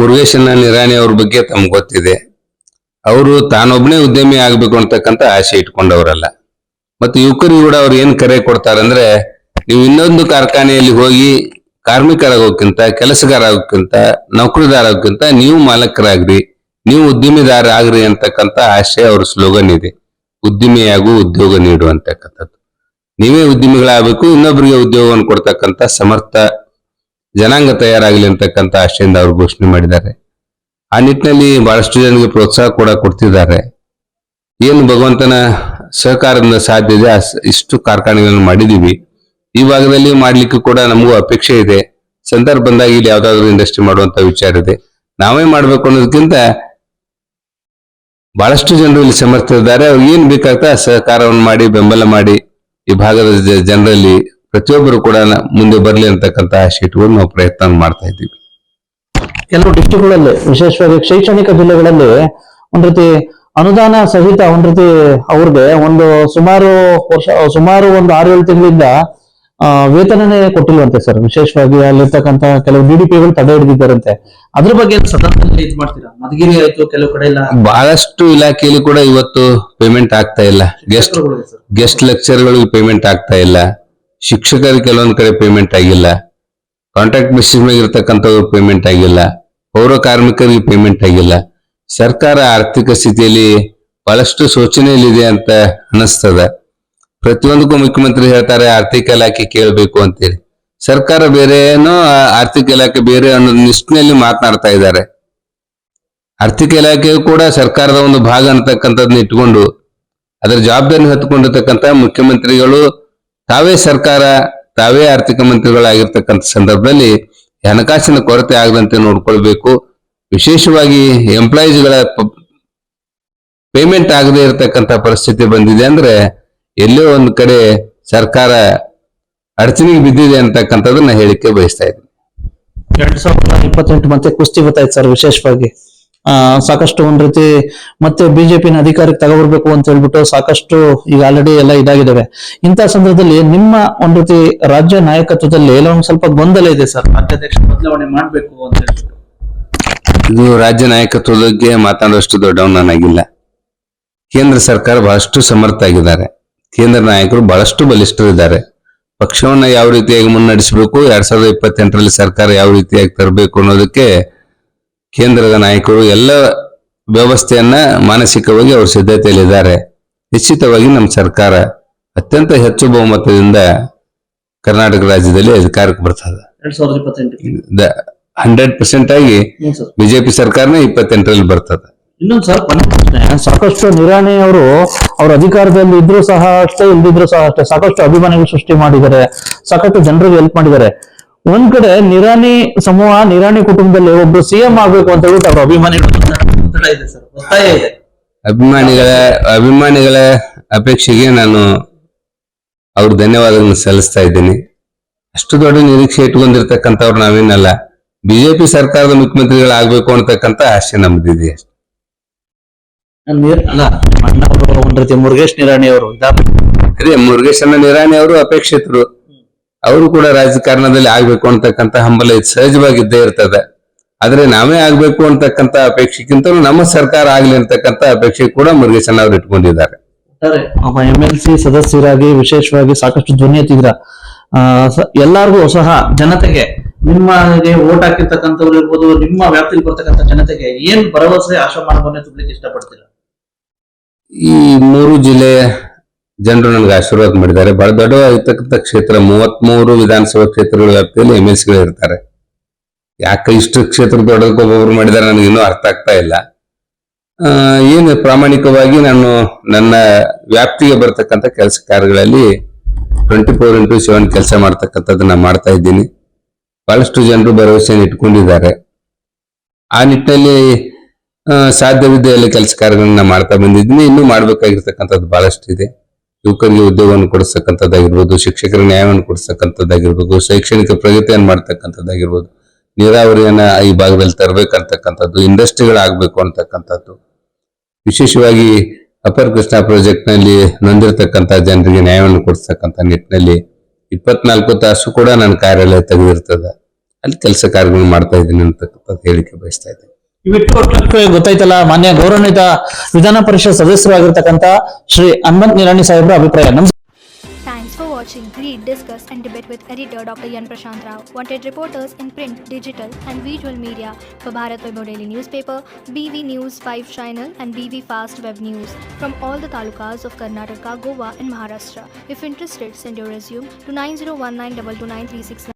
ಮುರುಗೇಶನ ನಿರಾಣಿ ಅವ್ರ ಬಗ್ಗೆ ತಮ್ಗೆ ಗೊತ್ತಿದೆ. ಅವರು ತಾನೊಬ್ಬನೇ ಉದ್ಯಮಿ ಆಗ್ಬೇಕು ಅಂತಕ್ಕಂಥ ಆಸೆ ಇಟ್ಕೊಂಡವರಲ್ಲ. ಮತ್ತು ಯುವಕರಿಗೂ ಕೂಡ ಅವ್ರು ಏನ್ ಕರೆ ಕೊಡ್ತಾರಂದ್ರೆ, ನೀವು ಇನ್ನೊಂದು ಕಾರ್ಖಾನೆಯಲ್ಲಿ ಹೋಗಿ ಕಾರ್ಮಿಕರಾಗೋಕ್ಕಿಂತ, ಕೆಲಸಗಾರ ಆಗೋಕ್ಕಿಂತ, ನೌಕರಿದಾರ ಆಗೋಕ್ಕಿಂತ ನೀವು ಮಾಲಕರಾಗ್ರಿ, ನೀವು ಉದ್ಯಮಿದಾರ ಆಗ್ರಿ ಅಂತಕ್ಕಂಥ ಆಶೆ ಅವ್ರ ಸ್ಲೋಗನ್ ಇದೆ. ಉದ್ಯಮಿಯಾಗೂ ಉದ್ಯೋಗ ನೀಡು ಅಂತಕ್ಕಂಥದ್ದು. ನೀವೇ ಉದ್ಯಮಿಗಳಾಗಬೇಕು, ಇನ್ನೊಬ್ಬರಿಗೆ ಉದ್ಯೋಗವನ್ನು ಕೊಡ್ತಕ್ಕಂಥ ಸಮರ್ಥ ಜನಾಂಗ ತಯಾರಾಗಲಿ ಅಂತಕ್ಕಂಥ ಆಶೆಯಿಂದ ಅವರು ಘೋಷಣೆ ಮಾಡಿದ್ದಾರೆ. ಆ ನಿಟ್ಟಿನಲ್ಲಿ ಬಹಳಷ್ಟು ಜನರಿಗೆ ಪ್ರೋತ್ಸಾಹ ಕೂಡ ಕೊಡ್ತಿದ್ದಾರೆ. ಏನು ಭಗವಂತನ ಸಹಕಾರದಿಂದ ಸಾಧ್ಯ ಇದೆ ಇಷ್ಟು ಕಾರ್ಖಾನೆಗಳನ್ನು ಮಾಡಿದೀವಿ. ಈ ಭಾಗದಲ್ಲಿ ಮಾಡ್ಲಿಕ್ಕೂ ಕೂಡ ನಮಗೂ ಅಪೇಕ್ಷೆ ಇದೆ. ಸಂದರ್ಭ ಬಂದಾಗ ಇಲ್ಲಿ ಯಾವ್ದಾದ್ರು ಇಂಡಸ್ಟ್ರಿ ಮಾಡುವಂತ ವಿಚಾರ ಇದೆ. ನಾವೇ ಮಾಡ್ಬೇಕು ಅನ್ನೋದಕ್ಕಿಂತ ಬಹಳಷ್ಟು ಜನರು ಇಲ್ಲಿ ಸಮರ್ಥರಿದ್ದಾರೆ. ಅವ್ರಿಗೆ ಏನ್ ಬೇಕಾಗ್ತದೆ ಆ ಸಹಕಾರವನ್ನು ಮಾಡಿ ಬೆಂಬಲ ಮಾಡಿ ಈ ಭಾಗದ ಜನರಲ್ಲಿ ಪ್ರತಿಯೊಬ್ಬರು ಕೂಡ ಮುಂದೆ ಬರಲಿ ಅಂತಕ್ಕಂಥ ಆಶೆ ಇಟ್ಕೊಂಡು ನಾವು ಪ್ರಯತ್ನ ಮಾಡ್ತಾ ಇದ್ದೀವಿ. ಕೆಲವು ಡಿಸ್ಟ್ರಿಕ್ಟ್ಗಳಲ್ಲಿ ವಿಶೇಷವಾಗಿ ಶೈಕ್ಷಣಿಕ ಜಿಲ್ಲೆಗಳಲ್ಲಿ ಒಂದ್ ರೀತಿ ಅನುದಾನ ಸಹಿತ ಒಂದ್ ರೀತಿ ಅವ್ರಿಗೆ ಒಂದು ಸುಮಾರು ಒಂದು 6-7 ತಿಂಗಳಿಂದ ವೇತನನೇ ಕೊಟ್ಟಿಲ್ವಂತೆ ಸರ್. ವಿಶೇಷವಾಗಿ ಅಲ್ಲಿರ್ತಕ್ಕಂಥ ಕೆಲವು DDPಗಳು ತಡೆ ಹಿಡಿದಿದ್ದಾರಂತೆ. ಅದ್ರ ಬಗ್ಗೆ ಸದನದಲ್ಲಿ ಇದು ಮಾಡ್ತೀರಾ? ಮಧುಗಿರಿ ಆಯ್ತು, ಕೆಲವು ಕಡೆ ಎಲ್ಲ ಬಹಳಷ್ಟು ಇಲಾಖೆಯಲ್ಲಿ ಕೂಡ ಇವತ್ತು ಪೇಮೆಂಟ್ ಆಗ್ತಾ ಇಲ್ಲ. ಗೆಸ್ಟ್ ಲೆಕ್ಚರ್ಗಳಿಗೆ ಪೇಮೆಂಟ್ ಆಗ್ತಾ ಇಲ್ಲ. ಶಿಕ್ಷಕರಿಗೆ ಕೆಲವೊಂದ್ ಕಡೆ ಪೇಮೆಂಟ್ ಆಗಿಲ್ಲ. ಕಾಂಟ್ರಾಕ್ಟ್ ಬೇಸಿಸ್ ಮೇಲೆ ಇರ್ತಕ್ಕಂಥವ್ರು ಪೇಮೆಂಟ್ ಆಗಿಲ್ಲ. ಪೌರ ಕಾರ್ಮಿಕರಿಗೆ ಪೇಮೆಂಟ್ ಆಗಿಲ್ಲ. ಸರ್ಕಾರ ಆರ್ಥಿಕ ಸ್ಥಿತಿಯಲ್ಲಿ ಬಹಳಷ್ಟು ಶೋಚನೆಯಲ್ಲಿದೆ ಅಂತ ಅನಿಸ್ತದ. ಪ್ರತಿಯೊಂದಕ್ಕೂ ಮುಖ್ಯಮಂತ್ರಿ ಹೇಳ್ತಾರೆ ಆರ್ಥಿಕ ಇಲಾಖೆ ಕೇಳಬೇಕು ಅಂತೇಳಿ. ಸರ್ಕಾರ ಬೇರೆನೋ ಆರ್ಥಿಕ ಇಲಾಖೆ ಬೇರೆ ಅನ್ನೋ ನಿಷ್ಠೆಯಲ್ಲಿ ಮಾತನಾಡ್ತಾ ಇದ್ದಾರೆ. ಆರ್ಥಿಕ ಇಲಾಖೆಯು ಕೂಡ ಸರ್ಕಾರದ ಒಂದು ಭಾಗ ಅಂತಕ್ಕಂಥದ್ದನ್ನ ಇಟ್ಕೊಂಡು ಅದರ ಜವಾಬ್ದಾರಿ ಹೊತ್ತುಕೊಂಡಿರ್ತಕ್ಕಂಥ ಮುಖ್ಯಮಂತ್ರಿಗಳು ತಾವೇ ಸರ್ಕಾರ, ತಾವೇ ಆರ್ಥಿಕ ಮಂತ್ರಿಗಳಾಗಿರ್ತಕ್ಕಂಥ ಸಂದರ್ಭದಲ್ಲಿ ಹಣಕಾಸಿನ ಕೊರತೆ ಆಗದಂತೆ ನೋಡ್ಕೊಳ್ಬೇಕು. ವಿಶೇಷವಾಗಿ ಎಂಪ್ಲಾಯೀಸ್ಗಳ ಪೇಮೆಂಟ್ ಆಗದೆ ಇರತಕ್ಕಂಥ ಪರಿಸ್ಥಿತಿ ಬಂದಿದೆ ಅಂದ್ರೆ ಎಲ್ಲೋ ಒಂದು ಕಡೆ ಸರ್ಕಾರ ಅಡಚಣೆಗೆ ಬಿದ್ದಿದೆ ಅಂತಕ್ಕಂಥದ್ದನ್ನ ಹೇಳಿಕೆ ಬಯಸ್ತಾ ಇದ್ದೀನಿ. 2028 ಮತ್ತೆ ಕುಸ್ತಿ ಗೊತ್ತಾಯ್ತು ಸರ್. ವಿಶೇಷವಾಗಿ ಸಾಕಷ್ಟು ಒಂದ್ ರೀತಿ ಮತ್ತೆ ಬಿಜೆಪಿನ ಅಧಿಕಾರಕ್ಕೆ ತಗೋಬರ್ಬೇಕು ಅಂತ ಹೇಳ್ಬಿಟ್ಟು ಸಾಕಷ್ಟು ಈಗ ಆಲ್ರೆಡಿ ಎಲ್ಲ ಇದಾಗಿದ್ದಾವೆ. ಇಂತಹ ಸಂದರ್ಭದಲ್ಲಿ ನಿಮ್ಮ ಒಂದ್ ರೀತಿ ರಾಜ್ಯ ನಾಯಕತ್ವದಲ್ಲಿ ಎಲ್ಲ ಒಂದ್ ಸ್ವಲ್ಪ ಗೊಂದಲ ಇದೆ ಸರ್. ರಾಜ್ಯಾಧ್ಯಕ್ಷ ಬದಲಾವಣೆ ಮಾಡ್ಬೇಕು ಅಂತ ಹೇಳ್ಬಿಟ್ಟು ಇದು ರಾಜ್ಯ ನಾಯಕತ್ವದ ಬಗ್ಗೆ ಮಾತಾಡುವಷ್ಟು ದೊಡ್ಡವನು ನಾನಾಗಿಲ್ಲ. ಕೇಂದ್ರ ಸರ್ಕಾರ ಬಹಳಷ್ಟು ಸಮರ್ಥ ಆಗಿದ್ದಾರೆ. ಕೇಂದ್ರ ನಾಯಕರು ಬಹಳಷ್ಟು ಬಲಿಷ್ಠರಿದ್ದಾರೆ. ಪಕ್ಷವನ್ನ ಯಾವ ರೀತಿಯಾಗಿ ಮುನ್ನಡೆಸಬೇಕು, 2028ರಲ್ಲಿ ಸರ್ಕಾರ ಯಾವ ರೀತಿಯಾಗಿ ತರಬೇಕು ಅನ್ನೋದಕ್ಕೆ ಕೇಂದ್ರದ ನಾಯಕರು ಎಲ್ಲ ವ್ಯವಸ್ಥೆಯನ್ನ ಮಾನಸಿಕವಾಗಿ ಅವರು ಸಿದ್ಧತೆಯಲ್ಲಿದ್ದಾರೆ. ನಿಶ್ಚಿತವಾಗಿ ನಮ್ಮ ಸರ್ಕಾರ ಅತ್ಯಂತ ಹೆಚ್ಚು ಬಹುಮತದಿಂದ ಕರ್ನಾಟಕ ರಾಜ್ಯದಲ್ಲಿ ಅಧಿಕಾರಕ್ಕೆ ಬರ್ತದೆ. 100% ಆಗಿ ಬಿಜೆಪಿ ಸರ್ಕಾರನೇ 28ರಲ್ಲಿ ಬರ್ತದೆ. ಇನ್ನೊಂದು ಸರ್ ಪ್ರಶ್ನೆ, ಸಾಕಷ್ಟು ನಿರಾಣಿ ಅವರು ಅವ್ರ ಅಧಿಕಾರದಲ್ಲಿ ಇದ್ರು ಸಹ ಅಷ್ಟೇ, ಇಲ್ದಿದ್ರು ಸಹ ಅಷ್ಟೇ ಸಾಕಷ್ಟು ಅಭಿಮಾನಿಗಳು ಸೃಷ್ಟಿ ಮಾಡಿದ್ದಾರೆ, ಸಾಕಷ್ಟು ಜನರಿಗೆ ಹೆಲ್ಪ್ ಮಾಡಿದ್ದಾರೆ. ಒಂದ್ ಕಡೆ ನಿರಾಣಿ ಸಮೂಹ, ನಿರಾಣಿ ಕುಟುಂಬದಲ್ಲಿ ಒಬ್ರು CM ಆಗ್ಬೇಕು ಅಂತ ಹೇಳ್ಬಿಟ್ಟು ಅವ್ರ ಅಭಿಮಾನಿಗಳು ಒತ್ತಾಯ ಇದೆ. ಅಭಿಮಾನಿಗಳ ಅಪೇಕ್ಷೆಗೆ ನಾನು ಅವ್ರ ಧನ್ಯವಾದಗಳನ್ನು ಸಲ್ಲಿಸ್ತಾ ಇದ್ದೀನಿ. ಅಷ್ಟು ದೊಡ್ಡ ನಿರೀಕ್ಷೆ ಇಟ್ಕೊಂಡಿರ್ತಕ್ಕಂಥವ್ರು ನಾವೇನಲ್ಲ. ಬಿಜೆಪಿ ಸರ್ಕಾರದ ಮುಖ್ಯಮಂತ್ರಿಗಳಾಗಬೇಕು ಅಂತಕ್ಕಂಥ ಆಸೆ ನಮ್ದಿದೆ. ಅಲ್ಲ, ಅಣ್ಣವರು ಒಂದ್ ರೀತಿ ಮುರುಗೇಶ್ ನಿರಾಣಿ ಅವರು ಅದೇ ಮುರುಗೇಶ್ ನಿರಾಣಿ ಅವರು ಅಪೇಕ್ಷಿತರು. ಅವರು ಕೂಡ ರಾಜಕಾರಣದಲ್ಲಿ ಆಗ್ಬೇಕು ಅಂತಕ್ಕಂಥ ಹಂಬಲ ಸಹಜವಾಗಿದ್ದೇ ಇರ್ತದೆ. ಆದ್ರೆ ನಾವೇ ಆಗ್ಬೇಕು ಅಂತಕ್ಕಂಥ ಅಪೇಕ್ಷೆಗಿಂತ ನಮ್ಮ ಸರ್ಕಾರ ಆಗ್ಲಿ ಅಂತಕ್ಕಂಥ ಅಪೇಕ್ಷೆ ಕೂಡ ಮುರುಗೇಶ್ ಅವರು ಇಟ್ಕೊಂಡಿದ್ದಾರೆ. MLC ಸದಸ್ಯರಾಗಿ ವಿಶೇಷವಾಗಿ ಸಾಕಷ್ಟು ಧ್ವನಿ ಎತ್ತಿದ್ರ. ಎಲ್ಲಾರ್ಗೂ ಸಹ ಜನತೆಗೆ, ನಿಮಗೆ ವೋಟ್ ಹಾಕಿರ್ತಕ್ಕಂಥವ್ರು ಇರ್ಬೋದು, ನಿಮ್ಮ ವ್ಯಾಪ್ತಿಯಲ್ಲಿ ಬರ್ತಕ್ಕಂಥ ಜನತೆಗೆ ಏನ್ ಭರವಸೆ, ಆಶಾ ಮಾಡಬಹುದೇ ತುಂಬಲಿಕ್ಕೆ ಇಷ್ಟಪಡ್ತೀರಾ? ಈ 3 ಜಿಲ್ಲೆಯ ಜನರು ನನಗೆ ಆಶೀರ್ವಾದ ಮಾಡಿದ್ದಾರೆ. ಬಹಳ ದೊಡ್ಡವಾಗಿರ್ತಕ್ಕಂಥ ಕ್ಷೇತ್ರ, 33 ವಿಧಾನಸಭಾ ಕ್ಷೇತ್ರಗಳ ವ್ಯಾಪ್ತಿಯಲ್ಲಿ MLCಗಳು ಇರ್ತಾರೆ. ಯಾಕೆ ಇಷ್ಟು ಕ್ಷೇತ್ರ ದೊಡ್ಡದಕ್ಕೊಬ್ಬೊಬ್ರು ಮಾಡಿದ್ದಾರೆ ನನಗೆ ಇನ್ನೂ ಅರ್ಥ ಆಗ್ತಾ ಇಲ್ಲ. ಏನು ಪ್ರಾಮಾಣಿಕವಾಗಿ ನಾನು ನನ್ನ ವ್ಯಾಪ್ತಿಗೆ ಬರ್ತಕ್ಕಂಥ ಕೆಲಸ ಕಾರ್ಯಗಳಲ್ಲಿ 24x7 ಕೆಲಸ ಮಾಡ್ತಕ್ಕಂಥದ್ದನ್ನ ಮಾಡ್ತಾ ಇದ್ದೀನಿ. ಬಹಳಷ್ಟು ಜನರು ಭರವಸೆಯನ್ನು ಇಟ್ಕೊಂಡಿದ್ದಾರೆ. ಆ ನಿಟ್ಟಿನಲ್ಲಿ ಸಾಧ್ಯವಿದ್ದ ಎಲ್ಲ ಕೆಲಸ ಕಾರ್ಯಗಳನ್ನ ಮಾಡ್ತಾ ಬಂದಿದ್ದೀನಿ. ಇನ್ನೂ ಮಾಡ್ಬೇಕಾಗಿರ್ತಕ್ಕಂಥದ್ದು ಬಹಳಷ್ಟು ಇದೆ. ಯುವಕರಿಗೆ ಉದ್ಯೋಗವನ್ನು ಕೊಡಿಸ್ತಕ್ಕಂಥದ್ದಾಗಿರ್ಬೋದು, ಶಿಕ್ಷಕರ ನ್ಯಾಯವನ್ನು ಕೊಡಿಸ್ತಕ್ಕಂಥದ್ದಾಗಿರ್ಬೋದು, ಶೈಕ್ಷಣಿಕ ಪ್ರಗತಿಯನ್ನು ಮಾಡ್ತಕ್ಕಂಥದ್ದಾಗಿರ್ಬೋದು, ನೀರಾವರಿಯನ್ನ ಈ ಭಾಗದಲ್ಲಿ ತರಬೇಕಂತಕ್ಕಂಥದ್ದು, ಇಂಡಸ್ಟ್ರಿಗಳಾಗಬೇಕು ಅಂತಕ್ಕಂಥದ್ದು, ವಿಶೇಷವಾಗಿ ಅಪರ್ ಕೃಷ್ಣಾ ಪ್ರಾಜೆಕ್ಟ್ ನಲ್ಲಿ ನೊಂದಿರ್ತಕ್ಕಂಥ ಜನರಿಗೆ ನ್ಯಾಯವನ್ನು ಕೊಡಿಸ್ತಕ್ಕಂಥ ನಿಟ್ಟಿನಲ್ಲಿ 24 ತಾಸು ಕೂಡ ನನ್ನ ಕಾರ್ಯಾಲಯ ತೆಗೆದಿರ್ತದೆ. ಅಲ್ಲಿ ಕೆಲಸ ಕಾರ್ಯಗಳನ್ನು ಮಾಡ್ತಾ ಇದ್ದೀನಿ ಅಂತಕ್ಕಂಥದ್ದು ಹೇಳಿಕೆ ಬಯಸ್ತಾ ಇದ್ದೀನಿ. ಗೊತ್ತಾಯ್ತಲ್ಲ, ಮಾನ್ಯ ಗೌರವಾನ್ವಿತ ವಿಧಾನ ಪರಿಷತ್ ಸದಸ್ಯರಾಗಿರ್ತಕ್ಕಂಥ ಶ್ರೀ ಹನುಮಂತ್ ನಿರಾಣಿ ಸಾಹೇಬ್ರ ಅಭಿಪ್ರಾಯ. Thanks for watching. Read, discuss and debate with editor Dr. Yan Prashant Rao. Wanted reporters in print, digital and visual media for Bharat Vaibhav Daily Newspaper, BV News 5 Channel and BV Fast Web News from all the talukas of Karnataka, Goa and Maharashtra. If interested, send your resume to 9019229369.